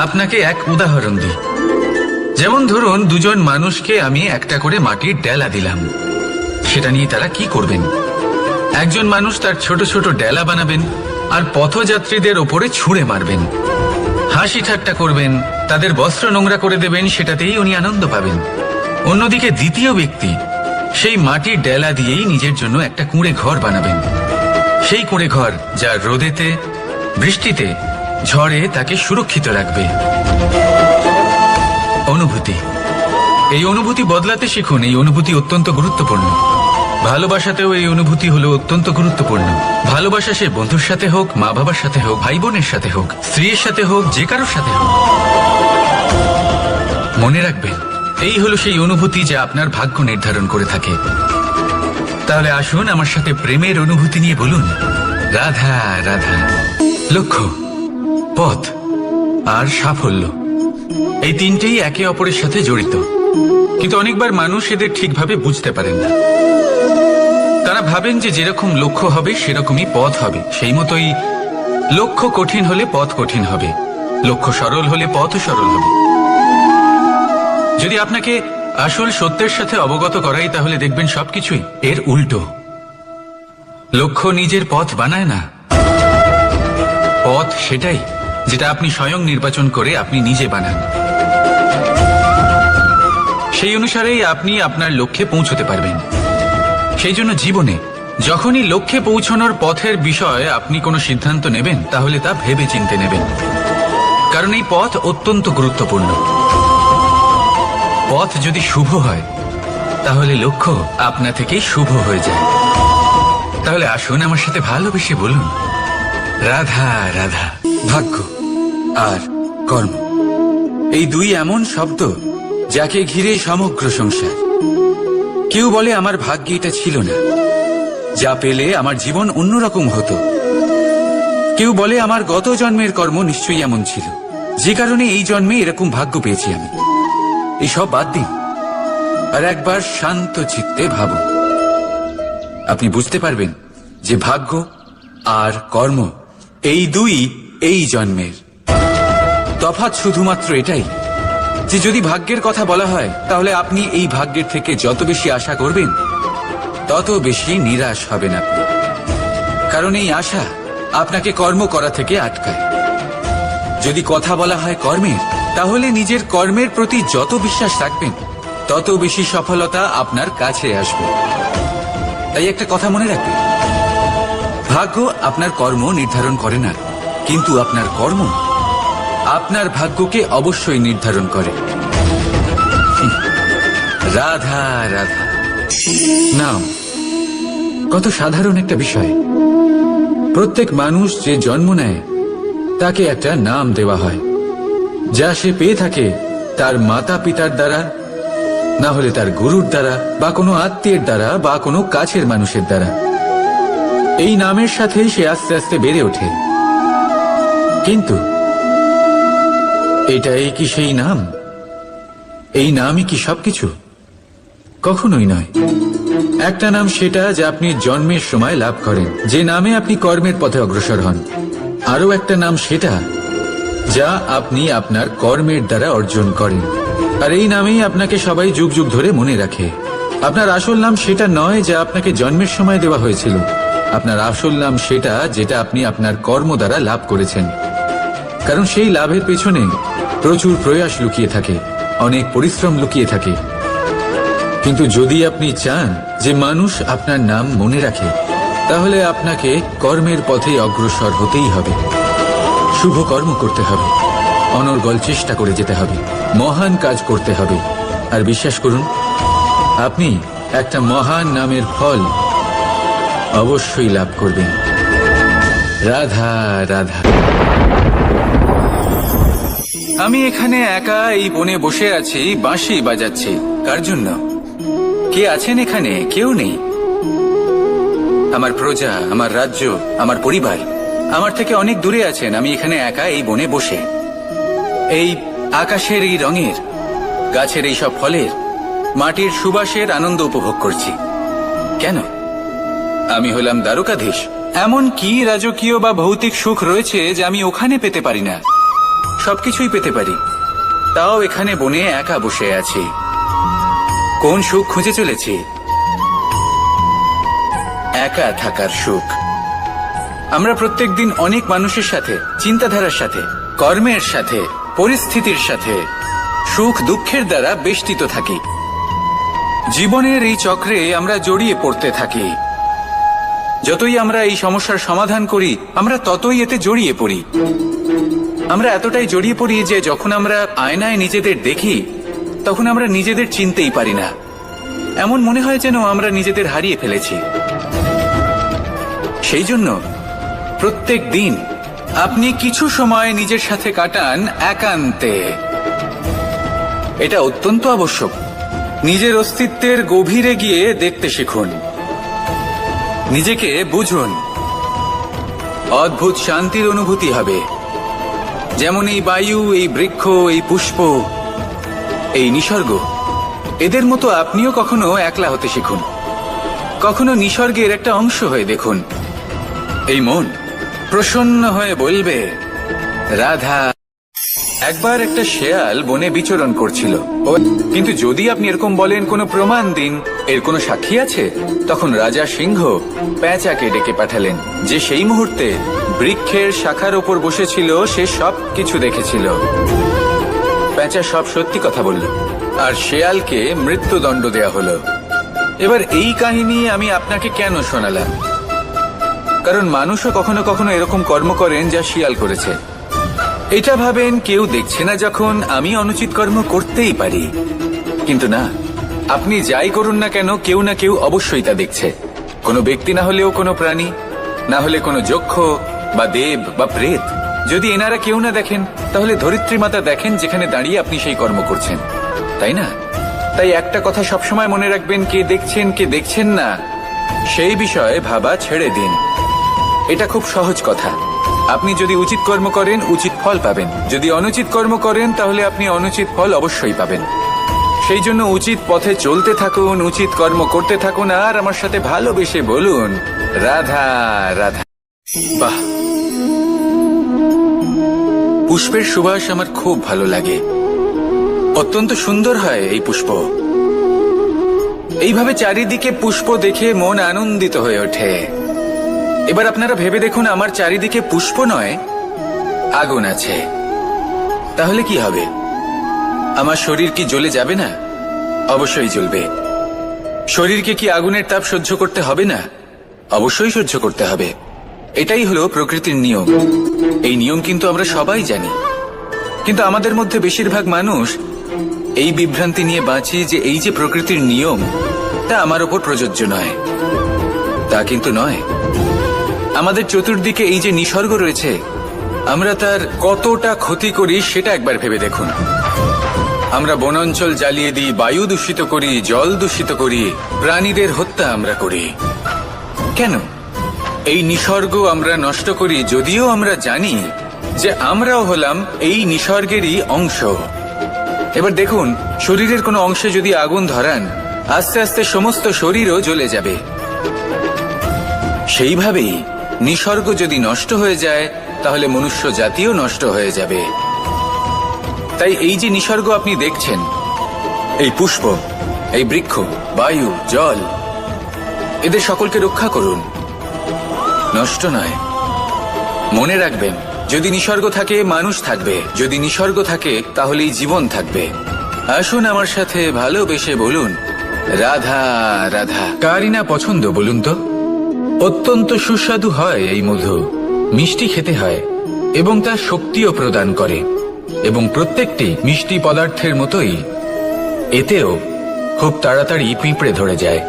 আপনাকে এক উদাহরণ দিই। যেমন ধরুন, দুজন মানুষকে আমি একটা করে মাটির ডেলা দিলাম, সেটা নিয়ে তারা কি করবেন। একজন মানুষ তার ছোট ছোট ডেলা বানাবেন আর পথযাত্রীদের ওপরে ছুঁড়ে মারবেন, হাসি ঠাট্টা করবেন, তাদের বস্ত্র নোংরা করে দেবেন, সেটাতেই উনি আনন্দ পাবেন। অন্যদিকে দ্বিতীয় ব্যক্তি সেই মাটির ডেলা দিয়েই নিজের জন্য একটা কুঁড়ে ঘর বানাবেন। সেই কুঁড়ে ঘর যা রোদেতে, বৃষ্টিতে, ঝড়ে তাকে সুরক্ষিত রাখবে। অনুভূতি, এই অনুভূতি বদলাতে শিখুন। এই অনুভূতি অত্যন্ত গুরুত্বপূর্ণ। ভালোবাসাতেও এই অনুভূতি হলো অত্যন্ত গুরুত্বপূর্ণ। ভালোবাসা সে বন্ধুর সাথে হোক, মা বাবার সাথে হোক, ভাই বোনের সাথে হোক, স্ত্রীর সাথে হোক, যে কারোর সাথে হোক। মনে রাখবেন, এই হলো সেই অনুভূতি যা আপনার ভাগ্য নির্ধারণ করে থাকে। তাহলে আসুন আমার সাথে প্রেমের অনুভূতি নিয়ে বলুন, রাধা রাধা। লক্ষ্য, পথ আর সাফল্য, এই তিনটেই একে অপরের সাথে জড়িত, কিন্তু অনেকবার মানুষ এদের ঠিকভাবে বুঝতে পারেন না। তারা ভাবেন যে যেরকম লক্ষ্য হবে সেরকমই পথ হবে, সেই মতোই লক্ষ্য কঠিন হলে পথ কঠিন হবে, লক্ষ্য সরল হলে পথও সরল হবে। যদি আপনাকে আসল সত্যের সাথে অবগত করাই, তাহলে দেখবেন সবকিছুই এর উল্টো। লক্ষ্য নিজের পথ বানায় না, পথ সেটাই যেটা আপনি স্বয়ং নির্বাচন করে আপনি নিজে বানান। সেই অনুসারেই আপনি আপনার লক্ষ্যে পৌঁছতে পারবেন। সেই জন্য জীবনে যখনই লক্ষ্যে পৌঁছানোর পথের বিষয়ে আপনি কোনো সিদ্ধান্ত নেবেন, তাহলে তা ভেবে চিন্তে নেবেন, কারণ এই পথ অত্যন্ত গুরুত্বপূর্ণ। পথ যদি শুভ হয়, তাহলে লক্ষ্য আপনা থেকেই শুভ হয়ে যায়। তাহলে আসুন আমার সাথে ভালোবেসে বলুন, রাধা রাধা। ভাগ্য আর কর্ম, এই দুই এমন শব্দ যাকে ঘিরে সমগ্র সংসার। কেউ বলে আমার ভাগ্যে এটা ছিল না, যা পেলে আমার জীবন অন্যরকম হতো। কেউ বলে আমার গত জন্মের কর্ম নিশ্চয়ই এমন ছিল, যে কারণে এই জন্মে এরকম ভাগ্য পেয়েছি আমি। এইসব বাদ দিন আর একবার শান্ত চিত্তে ভাবুন। আপনি বুঝতে পারবেন যে ভাগ্য আর কর্ম এই দুই এই জন্মের। তফাৎ শুধুমাত্র এটাই যে যদি ভাগ্যের কথা বলা হয়, তাহলে আপনি এই ভাগ্যের থেকে যত বেশি আশা করবেন, তত বেশি নিরাশ হবেন আপনি, কারণ এই আশা আপনাকে কর্ম করা থেকে আটকায়। যদি কথা বলা হয় কর্মের, তাহলে নিজের কর্মের প্রতি যত বিশ্বাস রাখবেন, তত বেশি সফলতা আপনার কাছে আসবে। তাই একটা কথা মনে রাখবেন, ভাগ্য আপনার কর্ম নির্ধারণ করে না, কিন্তু আপনার কর্ম আপনার ভাগ্যকে অবশ্যই নির্ধারণ করে। রাধা রাধা। নাম কত সাধারণ একটা বিষয়। প্রত্যেক মানুষ যে জন্ম নেয়, তাকে একটা নাম দেওয়া হয়, যা সে পেয়ে থাকে তার মাতা পিতার দ্বারা, না হলে তার গুরুর দ্বারা, বা কোনো আত্মীয়ের দ্বারা, বা কোনো কাছের মানুষের দ্বারা। এই নামের সাথেই সে আস্তে আস্তে বেড়ে ওঠে। কিন্তু এটাই কি সেই নাম? এই নামই কি সবকিছু? কখনোই নয়। একটা নাম সেটা যা আপনি জন্মের সময় লাভ করেন, যে নামে আপনি কর্মের পথে অগ্রসর হন। আরও একটা নাম সেটা যা আপনি আপনার কর্মের দ্বারা অর্জন করেন, আর এই নামেই আপনাকে সবাই যুগ যুগ ধরে মনে রাখে। আপনার আসল নাম সেটা নয় যা আপনাকে জন্মের সময় দেওয়া হয়েছিল। আপনার আসল নাম সেটা যেটা আপনি আপনার কর্ম দ্বারা লাভ করেছেন, কারণ সেই লাভের পেছনে প্রচুর প্রয়াস লুকিয়ে থাকে, অনেক পরিশ্রম লুকিয়ে থাকে। কিন্তু যদি আপনি চান যে মানুষ আপনার নাম মনে রাখে, তাহলে আপনাকে কর্মের পথে অগ্রসর হতেই হবে। শুভ কর্ম করতে হবে, অনর্গল চেষ্টা করে যেতে হবে, মহান কাজ করতে হবে। আর বিশ্বাস করুন, আপনি একটা মহান নামের ফল অবশ্যই লাভ করবেন। রাধা রাধা। আমি এখানে একা এই বনে বসে আছি, বাঁশি বাজাচ্ছি। কার জন্য? কে আছেন এখানে? কেউ নেই। আমার প্রজা, আমার রাজ্য, আমার পরিবার আমার থেকে অনেক দূরে আছেন। আমি এখানে একা এই বনে বসে এই আকাশের এই রঙের, গাছের এই সব ফলের, মাটির সুবাসের আনন্দ উপভোগ করছি। কেন? আমি হলাম দ্বারকাধীশ। এমন কি রাজকীয় বা ভৌতিক সুখ রয়েছে যে আমি ওখানে পেতে পারি না? সবকিছুই পেতে পারি, তাও এখানে বনে একা বসে আছি। কোন সুখ খুঁজে চলেছি? একা থাকার সুখ। আমরা প্রত্যেকদিন অনেক মানুষের সাথে, চিন্তাধারার সাথে, কর্মের সাথে, পরিস্থিতির সাথে, সুখ দুঃখের দ্বারা বেষ্টিত থাকি। জীবনের এই চক্রে আমরা জড়িয়ে পড়তে থাকি। যতই আমরা এই সমস্যার সমাধান করি, আমরা ততই এতে জড়িয়ে পড়ি। আমরা এতটাই জড়িয়ে পড়ি যে যখন আমরা আয়নায় নিজেদের দেখি, তখন আমরা নিজেদের চিনতেই পারি না। এমন মনে হয় যেন আমরা নিজেদের হারিয়ে ফেলেছি। সেই জন্য প্রত্যেক দিন আপনি কিছু সময় নিজের সাথে কাটান একান্তে। এটা অত্যন্ত আবশ্যক। নিজের অস্তিত্বের গভীরে গিয়ে দেখতে শিখুন, নিজেকে বুঝুন। অদ্ভুত শান্তির অনুভূতি হবে। যেমন এই বায়ু, এই বৃক্ষ, এই পুষ্প, এই নিসর্গ, এদের মতো আপনিও কখনো একলা হতে শিখুন। কখনো নিসর্গের একটা অংশ হয়ে দেখুন। এই মন প্রসন্ন হয়ে বলবে, রাধা। একবার একটা শেয়াল বনে বিচরণ করছিল, কিন্তু যদি আপনি এরকম বলেন কোনো প্রমাণ দিন, এর কোনো সাক্ষী আছে, তখন রাজা সিংহ পেঁচাকে ডেকে পাঠালেন, যে সেই মুহূর্তে বৃক্ষের শাখার ওপর বসেছিল। সে সব কিছু দেখেছিল। পেঁচা সব সত্যি কথা বলল, আর শেয়ালকে মৃত্যুদণ্ড দেয়া হলো। এবার এই কাহিনী আমি আপনাকে কেন শোনালাম? কারণ মানুষও কখনো কখনো এরকম কর্ম করেন যা শিয়াল করেছে। এটা ভাবেন কেউ দেখছে না, যখন আমি অনুচিত কর্ম করতেই পারি। কিন্তু না, আপনি যাই করুন না কেন, কেউ না কেউ অবশ্যই তা দেখছে। কোনো ব্যক্তি না হলেও কোনো প্রাণী, না হলে কোনো যক্ষ বা দেব বা প্রেত। যদি এনারা কেউ না দেখেন, তাহলে ধরিত্রী মাতা দেখেন, যেখানে দাঁড়িয়ে আপনি সেই কর্ম করছেন, তাই না? তাই একটা কথা সবসময় মনে রাখবেন, কে দেখছেন কে দেখছেন না সেই বিষয়ে ভাবা ছেড়ে দিন। এটা খুব সহজ কথা। আপনি যদি উচিত কর্ম করেন, উচিত ফল পাবেন। যদি অনুচিত কর্ম করেন, তাহলে আপনি অনুচিত ফল অবশ্যই পাবেন। সেই জন্য উচিত পথে চলতে থাকুন, উচিত কর্ম করতে থাকুন, আর আমার সাথে ভালোবেসে বলুন, রাধা রাধা। বাহ, পুষ্পের সুবাস আমার খুব ভালো লাগে। অত্যন্ত সুন্দর হয় এই পুষ্প। এইভাবে চারিদিকে পুষ্প দেখে মন আনন্দিত হয়ে ওঠে। এবার আপনারা ভেবে দেখুন, আমার চারিদিকে পুষ্প নয়, আগুন আছে। তাহলে কি হবে? আমার শরীর কি জ্বলে যাবে না? অবশ্যই জ্বলবে। শরীরকে কি আগুনের তাপ সহ্য করতে হবে না? অবশ্যই সহ্য করতে হবে। এটাই হলো প্রকৃতির নিয়ম। এই নিয়ম কিন্তু আমরা সবাই জানি, কিন্তু আমাদের মধ্যে বেশিরভাগ মানুষ এই বিভ্রান্তি নিয়ে বাঁচি যে এই যে প্রকৃতির নিয়ম, তা আমার ওপর প্রযোজ্য নয়। তা কিন্তু নয়। আমাদের চতুর্দিকে এই যে নিসর্গ রয়েছে, আমরা তার কতটা ক্ষতি করি সেটা একবার ভেবে দেখুন। আমরা বনাঞ্চল জ্বালিয়ে দিই, বায়ু দূষিত করি, জল দূষিত করি, প্রাণীদের হত্যা আমরা করি। কেন? এই নিসর্গ আমরা নষ্ট করি, যদিও আমরা জানি যে আমরাও হলাম এই নিসর্গেরই অংশ। এবার দেখুন, শরীরের কোনো অংশে যদি আগুন ধরান, আস্তে আস্তে সমস্ত শরীরও জ্বলে যাবে। সেইভাবেই নিসর্গ যদি নষ্ট হয়ে যায়, তাহলে মনুষ্য জাতিও নষ্ট হয়ে যাবে। তাই এই যে নিসর্গ আপনি দেখছেন, এই পুষ্প, এই বৃক্ষ, বায়ু, জল, এদের সকলকে রক্ষা করুন, নষ্ট নয়। মনে রাখবেন, যদি নিসর্গ থাকে মানুষ থাকবে, যদি নিসর্গ থাকে তাহলেই জীবন থাকবে। আসুন আমার সাথে ভালোবেসে বলুন, রাধা রাধা। কারই না পছন্দ বলুন তো? অত্যন্ত সুস্বাদু হয় এই মধু, মিষ্টি খেতে হয় এবং তা শক্তিও প্রদান করে। এবং প্রত্যেকটি মিষ্টি পদার্থের মতোই এতেও খুব তাড়াতাড়ি পিঁপড়ে ধরে যায়।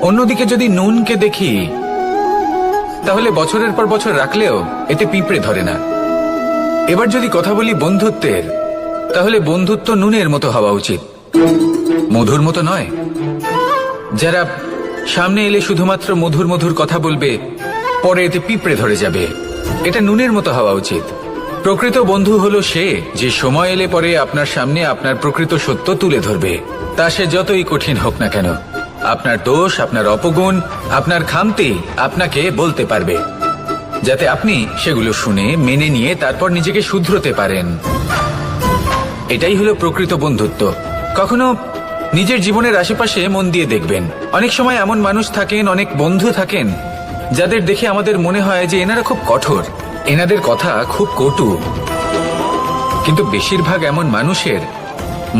অন্যদিকে যদি নুনকে দেখি, তাহলে বছরের পর বছর রাখলেও এতে পিঁপড়ে ধরে না। এবার যদি কথা বলি বন্ধুত্বের, তাহলে বন্ধুত্ব নুনের মতো হওয়া উচিত, মধুর মতো নয়। যারা সামনে এলে শুধুমাত্র মধুর মধুর কথা বলবে, পরে এতে পিঁপড়ে ধরে যাবে। এটা নুনের মতো হওয়া উচিত। প্রকৃত বন্ধু হলো সে যে সময় এলে পরে আপনার সামনে আপনার প্রকৃত সত্য তুলে ধরবে, তা সে যতই কঠিন হোক না কেন। আপনার দোষ, আপনার অপগুণ, আপনার খামতি আপনাকে বলতে পারবে, যাতে আপনি সেগুলো শুনে মেনে নিয়ে তারপর নিজেকে শুধরোতে পারেন। এটাই হলো প্রকৃত বন্ধুত্ব। কখনো নিজের জীবনের আশেপাশে মন দিয়ে দেখবেন, অনেক সময় এমন মানুষ থাকেন, অনেক বন্ধু থাকেন, যাদের দেখে আমাদের মনে হয় যে এনারা খুব কঠোর, এনাদের কথা খুব কটু। কিন্তু বেশিরভাগ এমন মানুষের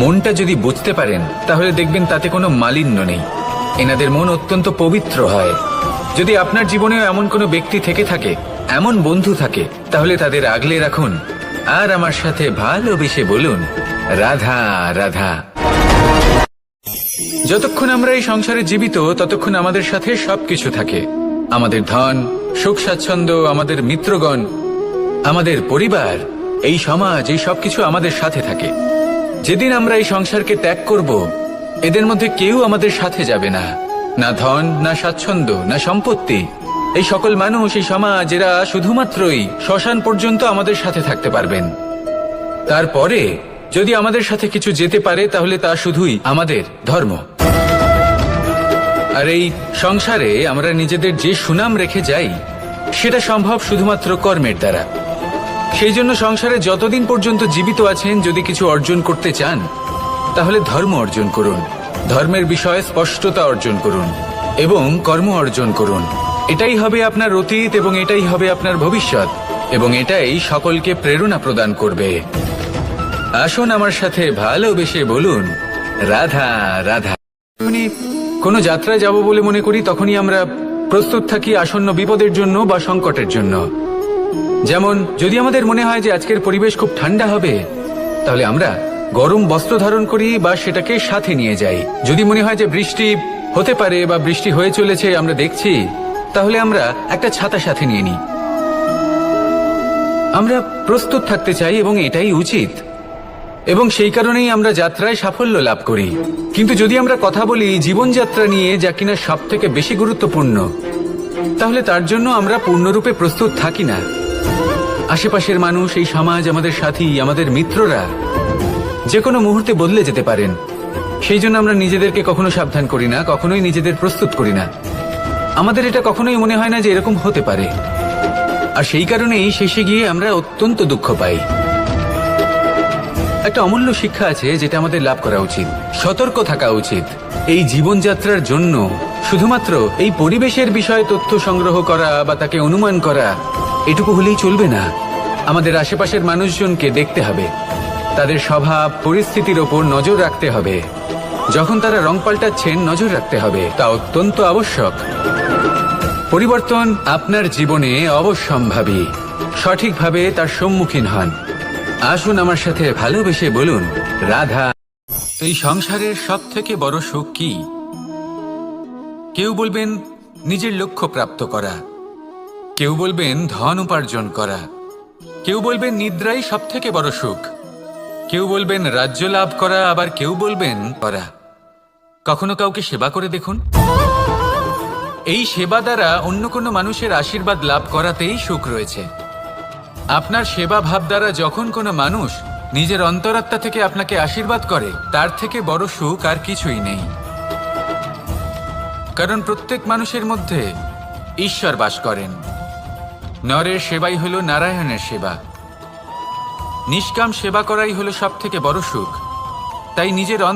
মনটা যদি বুঝতে পারেন, তাহলে দেখবেন তাতে কোনো মালিন্য নেই। এনাদের মন অত্যন্ত পবিত্র হয়। যদি আপনার জীবনেও এমন কোনো ব্যক্তি থেকে থাকে, এমন বন্ধু থাকে, তাহলে তাদের আগলে রাখুন আর আমার সাথে ভালোবেসে বলুন, রাধা রাধা। যতক্ষণ আমরা এই সংসারে জীবিত, ততক্ষণ আমাদের সাথে সবকিছু থাকে। আমাদের ধন, সুখ স্বাচ্ছন্দ্য, আমাদের মিত্রগণ, আমাদের পরিবার, এই সমাজ, এই সবকিছু আমাদের সাথে থাকে। যেদিন আমরা এই সংসারকে ত্যাগ করব, এদের মধ্যে কেউ আমাদের সাথে যাবে না। না ধন, না স্বাচ্ছন্দ্য, না সম্পত্তি। এই সকল মানুষ, এই সমাজ, এরা শুধুমাত্রই শ্মশান পর্যন্ত আমাদের সাথে থাকতে পারবেন। তারপরে যদি আমাদের সাথে কিছু যেতে পারে, তাহলে তা শুধুই আমাদের ধর্ম। আর এই সংসারে আমরা নিজেদের যে সুনাম রেখে যাই, সেটা সম্ভব শুধুমাত্র কর্মের দ্বারা। সেই জন্য সংসারে যতদিন পর্যন্ত জীবিত আছেন, যদি কিছু অর্জন করতে চান, তাহলে ধর্ম অর্জন করুন, ধর্মের বিষয়ে স্পষ্টতা অর্জন করুন এবং কর্ম অর্জন করুন। এটাই হবে আপনার অতীত এবং এটাই হবে আপনার ভবিষ্যৎ, এবং এটাই সকলকে প্রেরণা প্রদান করবে। আসুন আমার সাথে ভালোবেসে বলুন, রাধা রাধা। কোনো যাত্রায় যাব বলে মনে করি, তখনই আমরা প্রস্তুত থাকি আসন্ন বিপদের জন্য বা সংকটের জন্য। যেমন যদি আমাদের মনে হয় যে আজকের পরিবেশ খুব ঠান্ডা হবে, তাহলে আমরা গরম বস্ত্র ধারণ করি বা সেটাকে সাথে নিয়ে যাই। যদি মনে হয় যে বৃষ্টি হতে পারে বা বৃষ্টি হয়ে চলেছে, আমরা দেখছি, তাহলে আমরা একটা ছাতা সাথে নিয়ে নিই। আমরা প্রস্তুত থাকতে চাই এবং এটাই উচিত, এবং সেই কারণেই আমরা যাত্রায় সাফল্য লাভ করি। কিন্তু যদি আমরা কথা বলি জীবনযাত্রা নিয়ে, যা কিনা সব থেকে বেশি গুরুত্বপূর্ণ, তাহলে তার জন্য আমরা পূর্ণরূপে প্রস্তুত থাকি না। আশেপাশের মানুষ, এই সমাজ, আমাদের সাথী, আমাদের মিত্ররা যে কোনো মুহূর্তে বদলে যেতে পারেন। সেই জন্য আমরা নিজেদেরকে কখনো সাবধান করি না, কখনোই নিজেদের প্রস্তুত করি না। আমাদের এটা কখনোই মনে হয় না যে এরকম হতে পারে, আর সেই কারণেই শেষে গিয়ে আমরা অত্যন্ত দুঃখ পাই। একটা অমূল্য শিক্ষা আছে যেটা আমাদের লাভ করা উচিত, সতর্ক থাকা উচিত। এই জীবনযাত্রার জন্য শুধুমাত্র এই পরিবেশের বিষয়ে তথ্য সংগ্রহ করা বা তাকে অনুমান করা, এটুকু হলেই চলবে না। আমাদের আশেপাশের মানুষজনকে দেখতে হবে, তাদের স্বভাব পরিস্থিতির ওপর নজর রাখতে হবে। যখন তারা রং পাল্টাচ্ছেন, নজর রাখতে হবে, তা অত্যন্ত আবশ্যক। পরিবর্তন আপনার জীবনে অবশ্যম্ভাবী, সঠিকভাবে তার সম্মুখীন হন। আসুন আমার সাথে ভালোবেসে বলুন, রাধা। এই সংসারের সব থেকে বড় সুখ কি? কেউ বলবেন নিজের লক্ষ্য প্রাপ্ত করা, কেউ বলবেন ধন উপার্জন করা, কেউ বলবেন নিদ্রাই সব থেকে বড় সুখ, কেউ বলবেন রাজ্য লাভ করা, আবার কেউ বলবেন করা। কখনো কাউকে সেবা করে দেখুন। এই সেবা দ্বারা অন্য কোনো মানুষের আশীর্বাদ লাভ করাতেই সুখ রয়েছে। আপনার সেবা ভাব দ্বারা যখন কোনো মানুষ নিজের অন্তরাত্মা থেকে আপনাকে আশীর্বাদ করে, তার থেকে বড় সুখ আর কিছুই নেই। কারণ প্রত্যেক মানুষের মধ্যে ঈশ্বর বাস করেন। নরের সেবাই হলো নারায়ণের সেবা। নিষ্কাম সেবা করাই হলো সব থেকে বড় সুখ। তাই নিজের